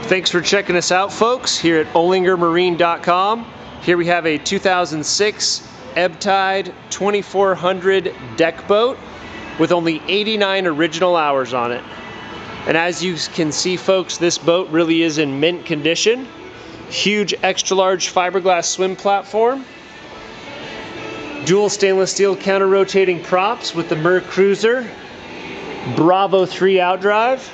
Thanks for checking us out, folks, here at olingermarine.com. Here we have a 2006 Ebbtide 2400 deck boat with only 89 original hours on it. And as you can see, folks, this boat really is in mint condition. Huge extra large fiberglass swim platform. Dual stainless steel counter rotating props with the Mer Cruiser Bravo 3 outdrive.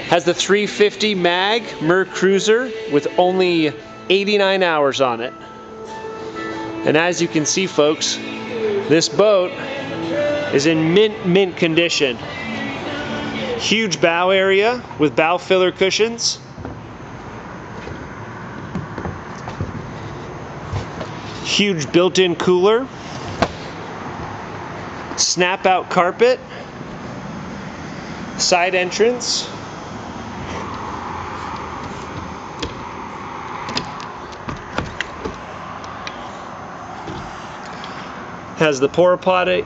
Has the 350 mag Mer Cruiser with only 89 hours on it. And as you can see, folks, this boat is in mint condition. Huge bow area with bow filler cushions. Huge built-in cooler. Snap out carpet. Side entrance. Has the porta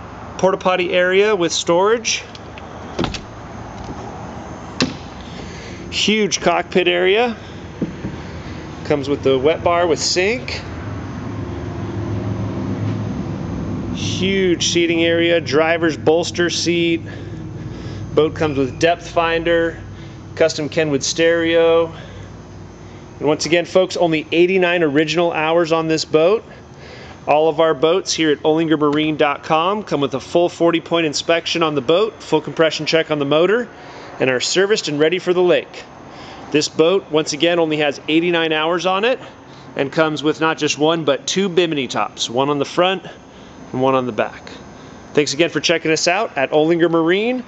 potty area with storage. Huge cockpit area. Comes with the wet bar with sink. Huge seating area, driver's bolster seat. Boat comes with depth finder, custom Kenwood stereo. And once again, folks, only 89 original hours on this boat. All of our boats here at olingermarine.com come with a full 40-point inspection on the boat, full compression check on the motor, and are serviced and ready for the lake. This boat, once again, only has 89 hours on it and comes with not just one, but two bimini tops, one on the front and one on the back. Thanks again for checking us out at olingermarine.com.